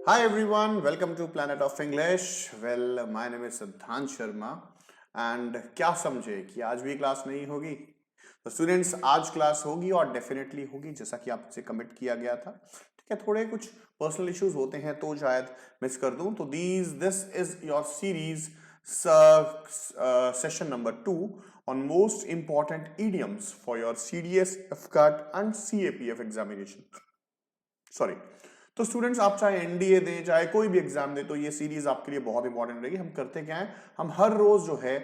Hi everyone, welcome to Planet of English. Well, my name is सिद्धांत Sharma and क्या समझे कि आज भी क्लास नहीं होगी? तो स्टूडेंट्स आज क्लास होगी और डेफिनेटली होगी जैसा कि आपसे कमिट किया गया था. ठीक है, थोड़े कुछ पर्सनल इश्यूज होते हैं तो शायद मिस कर दूं. तो this is your series session number 2 on most important idioms for your CDS, FCAT and CAPF examination. Sorry. तो स्टूडेंट्स आप चाहे एनडीए दें चाहे कोई भी एग्जाम दें तो ये सीरीज आपके लिए बहुत इंपॉर्टेंट रहेगी. हम करते क्या है, हम हर रोज जो है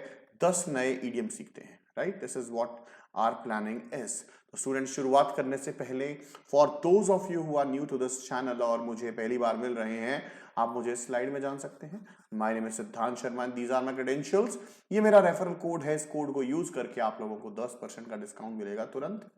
10 नए ईडियम सीखते हैं. Right, this is what are planning is. तो स्टूडेंट शुरुआत करने से पहले for those of you who are new to this channel और मुझे पहली बार मिल रहे हैं, आप मुझे स्लाइड में जान सकते हैं. My name is Siddhant Sharma, these are my credentials. ये मेरा रेफरल कोड है, इस कोड को यूज करके आप लोगों को 10% का डिस्काउंट मिलेगा तुरंत.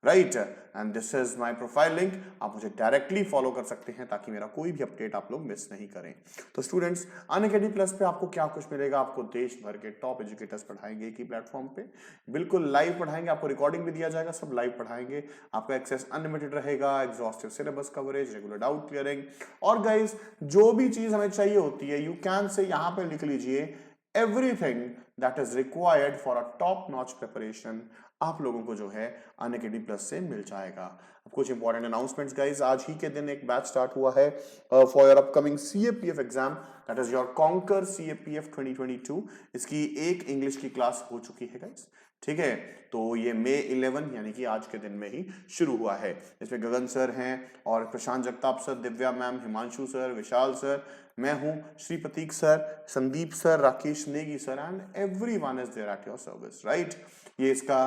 Right, and this is my profile link. आप मुझे डायरेक्टली फॉलो कर सकते हैं ताकि मेरा कोई भी अपडेट आप लोग मिस नहीं करें. तो स्टूडेंट्स, अनअकैडमी प्लस पे आपको क्या कुछ मिलेगा, आपको देश भर के टॉप एजुकेटर्स पढ़ाएंगे एक ही प्लेटफॉर्म पे. बिल्कुल लाइव पढ़ाएंगे, आपको रिकॉर्डिंग भी दिया जाएगा, सब लाइव पढ़ाएंगे. आपका एक्सेस अनलिमिटेड रहेगा, exhaustive syllabus coverage, regular doubt clearing. और गाइस, जो भी चीज हमें चाहिए होती है यू कैन से यहां पे लिख लीजिए everything that is required for a top notch preparation आप लोगों को जो है अनअकैडमी प्लस से मिल जाएगा. अब कुछ इंपॉर्टेंट अनाउंसमेंट्स गाइस, आज ही के दिन एक बैच स्टार्ट हुआ है for your upcoming CAPF exam, that is your conquer CAPF 2022. इसकी एक इंग्लिश की क्लास हो चुकी है गाइस. ठीक है, तो ये मई 11 यानी कि आज के दिन में ही शुरू हुआ है. इसमें गगन सर हैं और Prashant Jagtap sir, Divya ma'am, Himanshu sir, Vishal sir, मैं हूं, Shri Prateek sir, Sandeep sir, Rakesh Negi sir and everyone is there at your service. Right, ये इसका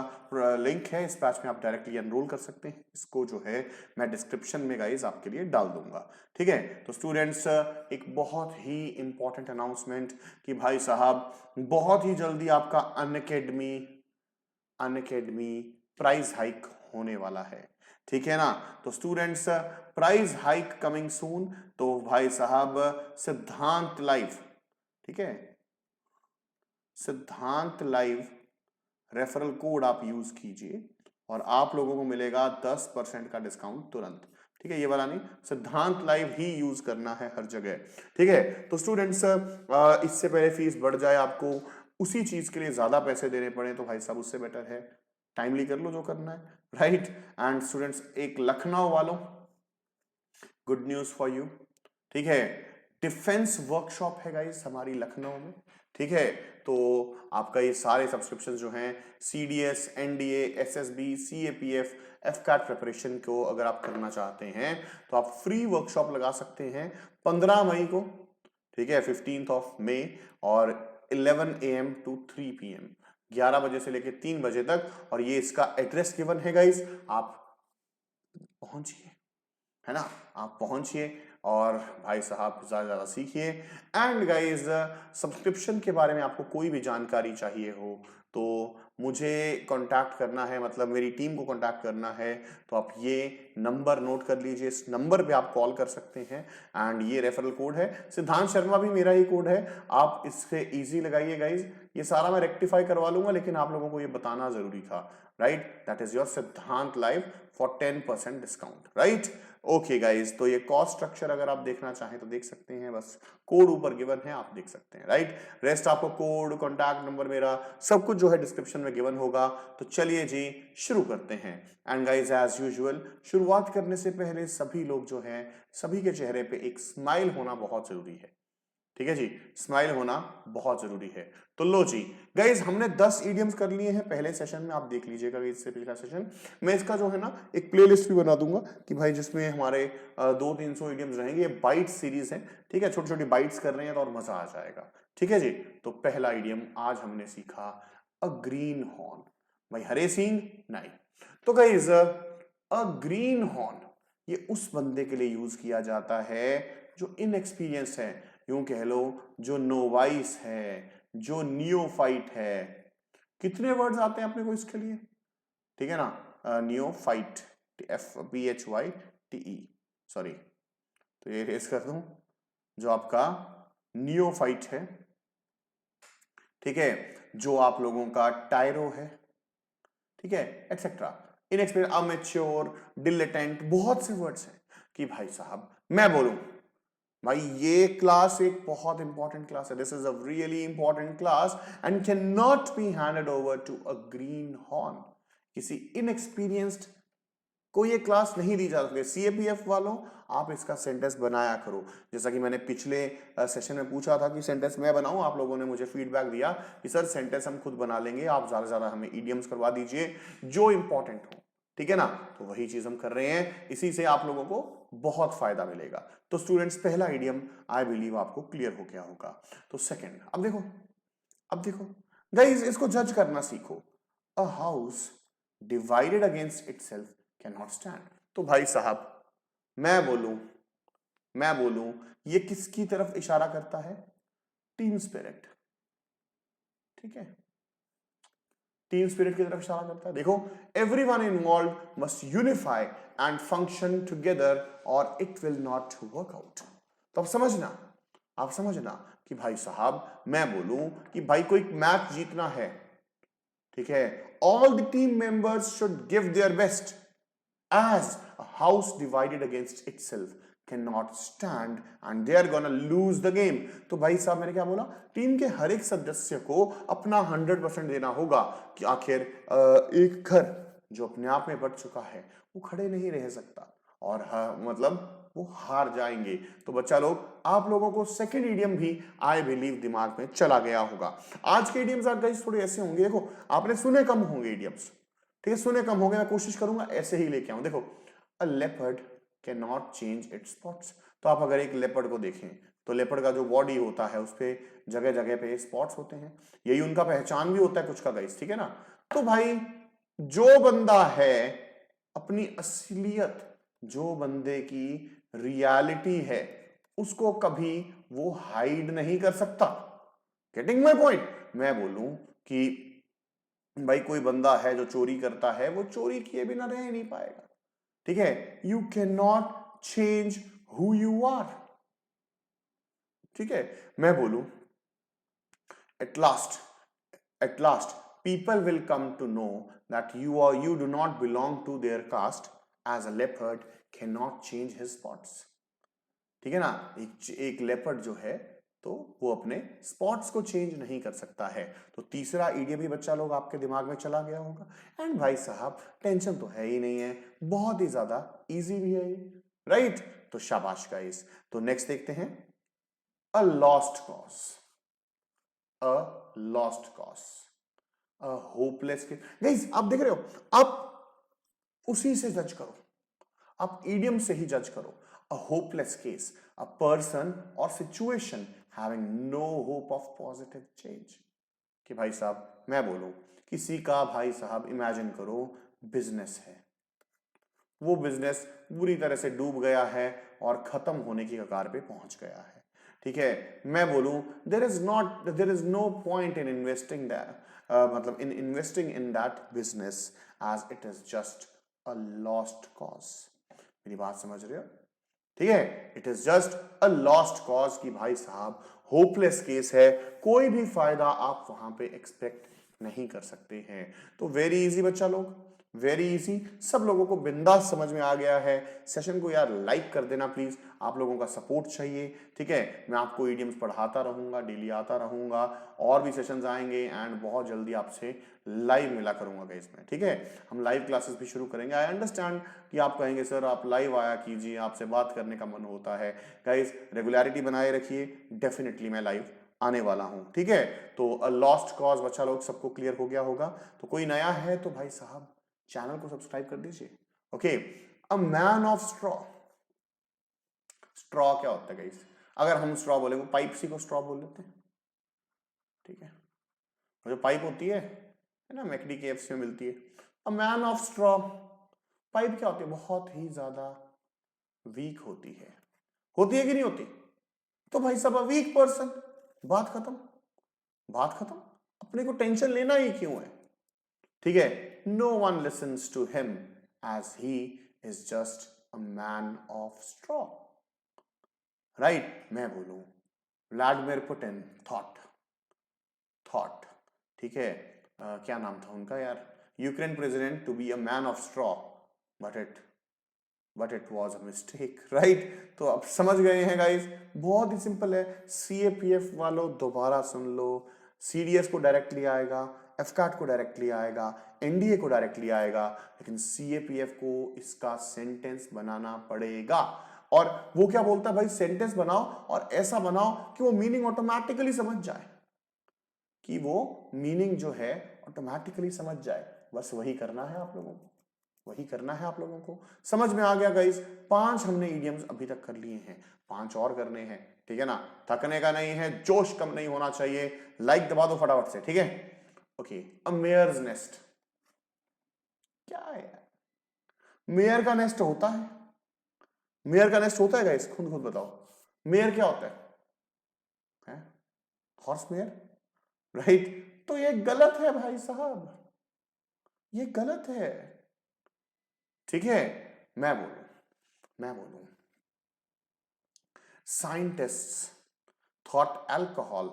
लिंक है, इस बैच में आप डायरेक्टली एनरोल कर सकते हैं. इसको जो है मैं डिस्क्रिप्शन में गाइस आपके लिए डाल दूंगा. ठीक है, तो स्टूडेंट्स, एक बहुत ही इंपॉर्टेंट अनाउंसमेंट कि भाई साहब बहुत ही जल्दी आपका अनअकैडमी प्राइस हाइक होने वाला है. ठीक है ना. तो students, price hike coming soon. तो भाई साहब सिद्धांत लाइव, ठीक है, सिद्धांत लाइव रेफरल कोड आप यूज कीजिए और आप लोगों को मिलेगा 10% का डिस्काउंट तुरंत. ठीक है, ये वाला नहीं, सिद्धांत लाइव ही यूज करना है हर जगह. ठीक है, तो स्टूडेंट्स, इससे पहले फीस बढ़ जाए, आपको उसी चीज के लिए ज्यादा पैसे देने पड़े, तो भाई साहब उससे बेटर है टाइमली कर लो जो करना है. राइट, एंड स्टूडेंट्स, एक लखनऊ वालों, गुड न्यूज फॉर यू. ठीक है, डिफेंस वर्कशॉप है गाइस हमारी लखनऊ में. ठीक है, तो आपका ये सारे सब्सक्रिप्शन जो हैं CDS, NDA, SSB, CAPF, AFCAT preparation को अगर आप करना चाहते हैं तो आप फ्री वर्कशॉप लगा सकते हैं 15 मई को. ठीक है, 15th ऑफ मई और 11 AM to 3 PM, 11 बजे से लेकर 3 बजे तक. और ये इसका एड्रेस गिवन है गाइस, आप पहुंचिए, है ना, आप पहुंचिए और भाई साहब ज्यादा ज्यादा सीखिए. एंड गाइस, सब्सक्रिप्शन के बारे में आपको कोई भी जानकारी चाहिए हो तो मुझे कांटेक्ट करना है, मतलब मेरी टीम को कांटेक्ट करना है, तो आप ये नंबर नोट कर लीजिए, इस नंबर पे आप कॉल कर सकते हैं. एंड ये रेफरल कोड है, सिद्धांत शर्मा भी मेरा ही कोड है, आप इससे इजी लगाइए गाइज. ये सारा मैं रेक्टिफाई करवा लूंगा लेकिन आप लोगों को ये बताना जरूरी था. राइट, दैट इज योर सिद्धांत live for 10% discount. Right, okay guys, तो ये कॉस्ट स्ट्रक्चर अगर आप देखना चाहें तो देख सकते हैं, बस कोड ऊपर गिवन है, आप देख सकते हैं. राइट, रेस्ट आपको कोड, कॉन्टैक्ट नंबर मेरा सब कुछ जो है डिस्क्रिप्शन में गिवन होगा. तो चलिए जी शुरू करते हैं. एंड गाइज, एज यूजुअल, शुरुआत करने से पहले सभी लोग जो हैं, सभी के चेहरे पे एक स्माइल होना बहुत जरूरी है. ठीक है जी, स्माइल होना बहुत जरूरी है. तो लो जी गाइज, हमने 10 इडियम्स कर लिए हैं पहले सेशन में, आप देख लीजिएगा इससे पिछला सेशन. मैं इसका जो है ना एक प्लेलिस्ट भी बना दूंगा कि भाई जिसमें हमारे 200-300 इडियम्स रहेंगे. ये बाइट सीरीज है. ठीक है, छोटी छोटी बाइट्स कर रहे हैं तो और मजा आ जाएगा. ठीक है जी, तो पहला इडियम आज हमने सीखा अ ग्रीन हॉर्न. भाई हरे सींग नहीं. तो गाइज, अ ग्रीन हॉर्न ये उस बंदे के लिए यूज किया जाता है जो इनएक्सपीरियंस है, यूं कह लो जो नोवाइस है, जो नियोफाइट है. कितने वर्ड्स आते हैं अपने को इसके लिए? ठीक है ना, नियोफाइट, FPHYTE, सॉरी, तो ये रेस कर दूं, जो आपका नियोफाइट है. ठीक है, जो आप लोगों का टायरो है. ठीक है, एक्सेट्रा, इनएक्सपीरियंस, अमेच्योर, डिलेटेंट, बहुत से वर्ड्स हैं कि भाई साहब मैं बोलूं भाई ये क्लास एक बहुत इंपॉर्टेंट क्लास है, this is a really important class and can not be handed over to a green horn. किसी इनएक्सपीरियंस्ड को ये क्लास नहीं दी जा सकती। सीएपीएफ वालों, आप इसका सेंटेंस बनाया करो। जैसा कि मैंने पिछले सेशन में पूछा था कि सेंटेंस मैं बनाऊं, आप लोगों ने मुझे फीडबैक दिया कि सर सेंटेंस हम खुद बना लेंगे, आप ज्यादा से ज्यादा हमें इडियम्स करवा दीजिए जो इंपॉर्टेंट हो, ठीक है ना। तो वही चीज हम कर रहे हैं, इसी से आप लोगों को बहुत फायदा मिलेगा। तो स्टूडेंट्स, पहला इडियम आई बिलीव आपको क्लियर हो गया होगा। तो सेकंड, अब देखो गाइस, इसको जज करना सीखो। A house divided against itself can not stand. तो भाई साहब, मैं बोलूं मैं बोलूं ये किसकी तरफ इशारा करता है? टीम स्पिरिट, ठीक है, टीम स्पिरिट की तरफ इशारा करता है। देखो, everyone involve must unify and function together और it will not work out. तो आप समझना कि भाई साहब, मैं बोलूं कि भाई कोई मैच जीतना है, ठीक है, all the team members should give their best as a house divided against itself cannot stand and they are gonna lose the game। तो भाई साहब, मैंने क्या बोला? टीम के हर एक सदस्य को अपना 100% देना होगा कि आखिर एक घर जो अपने आप में बट चुका है वो खड़े नहीं रह सकता और मतलब वो हार जाएंगे। तो बच्चा लोग, आप लोगों को सेकंड इडियम भी आई बिलीव दिमाग में चला गया होगा। आज के इडियम्स गाइस थोड़े ऐसे होंगे, देखो आपने सुने कम होंगे इडियम्स, ठीक है, सुने कम हो गए, मैं कोशिश करूंगा ऐसे ही लेके आऊं। देखो, अ leopard can not change it's spots. तो आप अगर एक लेपर्ड को देखें तो लेपर्ड का जो बॉडी होता है उस पे जगह जगह पे स्पॉट्स होते हैं, यही उनका पहचान भी होता है कुछ का गाइस, ठीक है ना। तो भाई, जो बंदा है अपनी असलियत, जो बंदे की रियलिटी है, उसको कभी वो हाइड नहीं कर सकता। Getting my point? मैं बोलूं कि भाई कोई बंदा है जो चोरी करता है, वो चोरी किए बिना रह नहीं पाएगा, ठीक है। You can not change who you are, ठीक है। मैं बोलूं, at last at last people will come to know that you do not belong to their caste, as a leopard cannot change his spots, ठीक है ना। एक leopard जो है तो वो अपने स्पॉट्स को चेंज नहीं कर सकता है। तो तीसरा इडियम भी बच्चा लोग आपके दिमाग में चला गया होगा। एंड भाई साहब, टेंशन तो है ही नहीं है, बहुत ही ज्यादा इजी भी है ये, राइट। तो शाबाश गाइस। तो नेक्स्ट देखते हैं, अ लॉस्ट कॉज, अ लॉस्ट कॉज, अ होपलेस के। गाइस आप देख रहे हो, आप उसी से जज करो, आप ईडियम से ही जज करो। A hopeless case, a person और situation having no hope of positive change. कि भाई साहब, मैं बोलूं, किसी का भाई साहब इमेजिन करो बिजनेस है, वो बिजनेस पूरी तरह से डूब गया है और खत्म होने की कगार पे पहुंच गया है, ठीक है। मैं बोलूं, there is no point in investing that, मतलब in investing in that business, as it is just a lost cause. मेरी बात समझ रहे हो? ठीक है, it is just a lost cause की भाई साहब, होपलेस केस है, कोई भी फायदा आप वहां पे एक्सपेक्ट नहीं कर सकते हैं। तो वेरी इजी बच्चा लोग, वेरी इजी। सब लोगों को बिंदास समझ में आ गया है। सेशन को यार लाइक कर देना प्लीज, आप लोगों का सपोर्ट चाहिए, ठीक है। मैं आपको इडियम्स पढ़ाता रहूंगा, डेली आता रहूंगा, और भी सेशंस आएंगे एंड बहुत जल्दी आपसे लाइव मिला करूंगा गाइस में, ठीक है। हम लाइव क्लासेस भी शुरू करेंगे। आई अंडरस्टैंड कि आप कहेंगे सर आप लाइव आया कीजिए, आपसे बात करने का मन होता है। गाइस, रेगुलरिटी बनाए रखिए, डेफिनेटली मैं लाइव आने वाला हूं, ठीक है। तो लॉस्ट कॉज बच्चा लोग सबको क्लियर हो गया होगा। तो कोई नया है तो भाई साहब चैनल को सब्सक्राइब कर दीजिए। Okay, a man of straw. Straw क्या होता है गाइस? अगर हम स्ट्रॉ बोलेंगे, पाइप सी को स्ट्रॉ बोल लेते हैं, ठीक है। जो पाइप होती है ना, मैकडी केएफसी में मिलती है। अ मैन ऑफ स्ट्रॉ, पाइप क्या होती है? बहुत ही ज्यादा वीक होती है कि नहीं होती? तो भाई साहब, अ वीक पर्सन, बात खत्म, बात खत्म। अपने को टेंशन लेना ही क्यों है, ठीक है। No one listens to him as he is just a man of straw, right. मैं बोलूं, व्लादिमीर पुतिन थॉट थॉट ठीक है, क्या नाम था उनका यार, Ukraine president, to be a man of straw, but it but it was a mistake, right. तो आप समझ गए हैं गाइस, बहुत ही सिंपल है। सीएपीएफ वालों दोबारा सुन लो, सीडीएस को डायरेक्टली आएगा, एफकैट को डायरेक्टली आएगा, एनडीए को डायरेक्टली आएगा, लेकिन सीएपीएफ को इसका सेंटेंस बनाना पड़ेगा। और वो क्या बोलता है भाई, सेंटेंस बनाओ और ऐसा बनाओ कि वो मीनिंग ऑटोमेटिकली समझ जाए, कि वो मीनिंग जो है ऑटोमेटिकली समझ जाए। बस वही करना है आप लोगों को, वही करना है आप लोगों को। समझ में आ गया गाइस? 5 हमने इडियम्स अभी तक कर लिए हैं, 5 और करने हैं, ठीक है ना। थकने का नहीं है, जोश कम नहीं होना चाहिए। लाइक दबा दो फटाफट से, ठीक है। ओके, अ मेयर्स नेस्ट क्या है यार? मेयर का नेस्ट होता है? मेयर का नेस्ट होता है गाइस? खुद खुद बताओ, मेयर क्या होता है? Horse mayor, right. तो ये गलत है भाई साहब, ये गलत है, ठीक है। मैं बोलूं scientists thought alcohol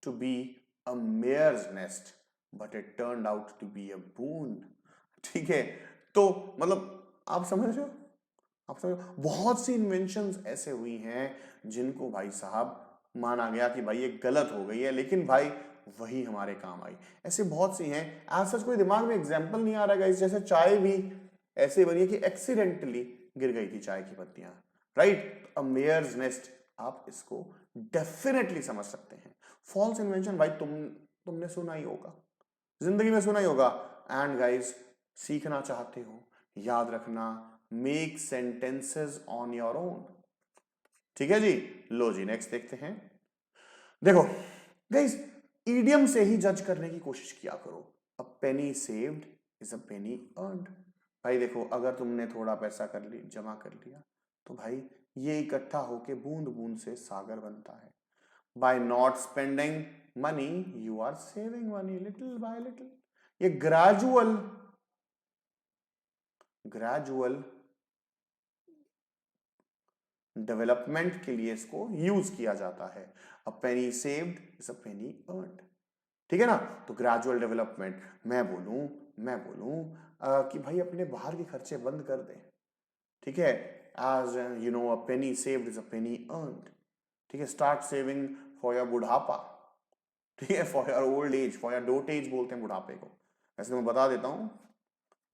to be a mare's nest but it turned out to be a boon, ठीक है। तो मतलब आप समझ रहे हो, आप समझ, बहुत सी इन्वेंशंस ऐसे हुई हैं जिनको भाई साहब माना गया कि भाई ये गलत हो गई है, लेकिन भाई वही हमारे काम आई। ऐसे बहुत सी हैं, आज सच कोई दिमाग में एग्जांपल नहीं आ रहा है। जैसे चाय भी ऐसे बनी है कि एक्सीडेंटली गिर गई थी चाय की पत्तियां, राइट। अ मेयर्स नेस्ट, आप इसको डेफिनेटली समझ सकते हैं। फॉल्स इन्वेंशन भाई तुमने सुना ही होगा, जिंदगी में सुना ही होगा। एंड गाइस, सीखना चाहते हो, याद रखना, make sentences on your own, ठीक है जी। लो जी, नेक्स्ट देखते हैं। देखो गाइस, ईडियम से ही जज करने की कोशिश किया करो। A penny saved is a penny earned. भाई देखो, अगर तुमने थोड़ा पैसा जमा कर लिया, तो भाई ये इकट्ठा होके बूंद बूंद से सागर बनता है। By not spending money you are saving money little by little. ये ग्रेजुअल ग्रेजुअल डेवलपमेंट के लिए इसको यूज किया जाता है। A penny saved is a penny earned, ठीक है ना। तो ग्रेजुअल डेवलपमेंट, मैं बोलूं कि भाई अपने बाहर के खर्चे बंद कर दें, ठीक है। As you know, a penny saved is a penny earned, ठीक है। स्टार्ट सेविंग फॉर योर बुढ़ापा, ठीक है, for your old age, for your dotage बोलते हैं बुढ़ापे को। वैसे तो मैं बता देता हूं,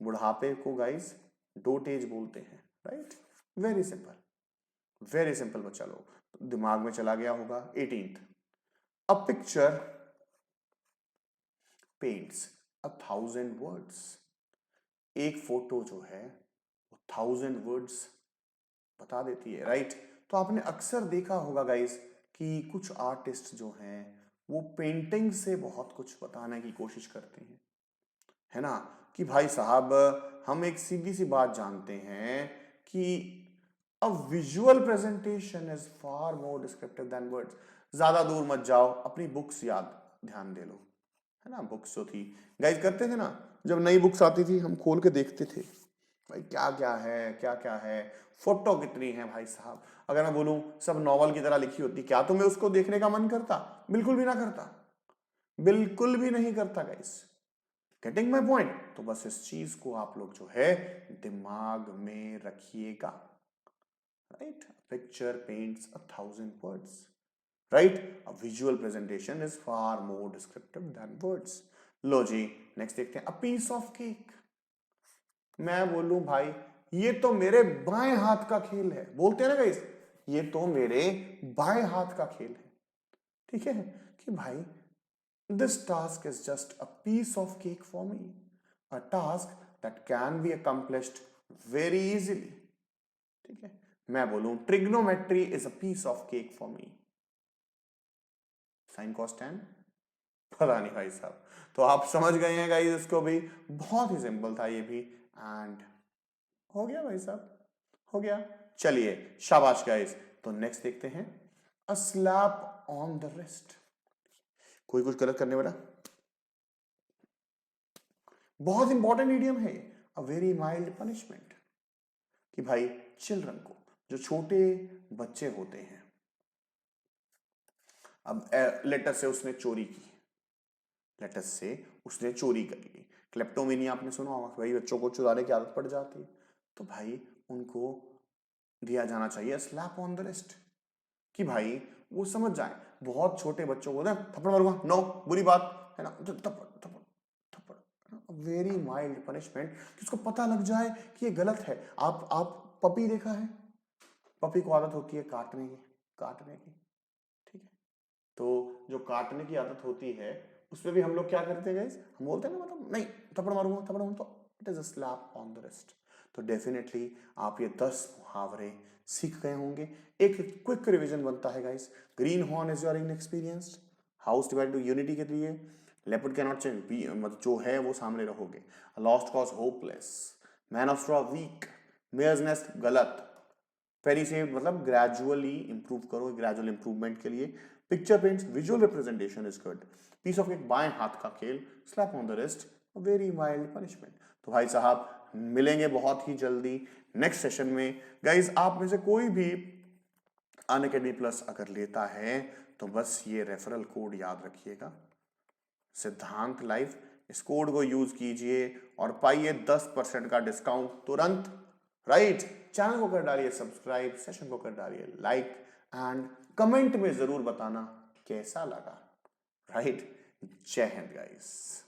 बुढ़ापे को गाइस डोट एज बोलते हैं, right. Very simple, very simple बच्चा लोग, दिमाग में चला गया होगा। 18th, a picture paints 1,000 words. एक फोटो जो है वो 1,000 वर्ड्स बता देती है, राइट। तो आपने अक्सर देखा होगा गाइस कि कुछ आर्टिस्ट जो हैं वो पेंटिंग से बहुत कुछ बताने की कोशिश करते हैं, है ना। कि भाई साहब, हम एक सीधी सी बात जानते हैं कि अ visual presentation is far more descriptive than words. ज्यादा दूर मत जाओ, अपनी बुक्स याद ध्यान दे लो, है ना। बुक्स जो थी गाइस, करते थे ना, जब नई बुक्स आती थी हम खोल के देखते थे भाई क्या क्या है, क्या क्या है, फोटो कितनी है भाई साहब। अगर मैं बोलूं सब नॉवल की तरह लिखी होती, क्या तुम्हें उसको देखने का मन करता? बिल्कुल भी ना करता, बिल्कुल भी नहीं करता गाइस। Getting my point? तो बस इस चीज को आप लोग जो है दिमाग में रखिएगा, right. Picture paints 1,000 words, right. A visual presentation is far more descriptive than words. लो जी, नेक्स्ट देखते हैं। अ पीस ऑफ केक, मैं बोलूं भाई ये तो मेरे बाएं हाथ का खेल है, बोलते हैं ना गाइस, ये तो मेरे बाएं हाथ का खेल है, ठीक है। कि भाई this task is just a piece of cake for me, a task that can be accomplished very easily, ठीक है। मैं बोलूं trigonometry is a piece of cake for me, sine cos tan, पता नहीं भाई साहब। तो आप समझ गए हैं गाइस, इसको भी बहुत ही सिंपल था ये भी, एंड हो गया भाई साहब, हो गया। चलिए शाबाश गाइस। तो नेक्स्ट देखते हैं, a slap on the wrist. कोई कुछ गलत करने वाला, बहुत इंपॉर्टेंट ईडियम है, अ वेरी माइल्ड पनिशमेंट। कि भाई चिल्ड्रन को, जो छोटे बच्चे होते हैं, अब लेटर से उसने चोरी की, लेटर से उसने चोरी कर ली, क्लेप्टोमेनिया आपने सुना होगा, भाई बच्चों को चुराने की आदत पड़ जाती है। तो भाई उनको दिया जाना चाहिए स्लैप ऑन द रिस्ट, कि भाई वो समझ जाए। बहुत छोटे बच्चों को ना थप्पड़ मारूंगा, नो, बुरी बात है ना, थप्पड़ थप्पड़ थप्पड़, वेरी माइल्ड पनिशमेंट, कि उसको पता लग जाए कि ये गलत है। आप पपी देखा है, पपी को आदत होती है काटने की, ठीक है, तो जो काटने की आदत होती है उसमें भी हम लोग क्या करते हैं गाइस, हम बोलते हैं ना, मतलब नहीं थप्पड़ मारूंगा, तो it is a slap on the wrist. तो डेफिनेटली आप ये 10 मुहावरे सीख गए होंगे। एक क्विक रिवीजन बनता है guys. Green horn is your inexperienced, house divide two unity के लिए, लेपर्ड कैन नॉट चेंज, मतलब जो है वो सामने रहोगे, lost cause hopeless, man of straw weak, mare's nest गलत, पेरी सेव्ड मतलब ग्रेजुअली इंप्रूव करो, ग्रेजुअल इंप्रूवमेंट के लिए, picture paints visual representation is good, piece of cake बाएं हाथ का खेल, slap on the wrist, very mild punishment. तो भाई साहब मिलेंगे बहुत ही जल्दी नेक्स्ट सेशन में। गाइज आप में से कोई भी अनअकैडमी प्लस अगर लेता है तो बस ये रेफरल कोड याद रखिएगा, सिद्धांत लाइव, इस कोड को यूज कीजिए और पाइए 10% का डिस्काउंट तुरंत, राइट। चैनल को कर डालिए सब्सक्राइब, सेशन को कर डालिए लाइक, एंड कमेंट में जरूर बताना कैसा लगा, राइट। जय हिंद गाइस।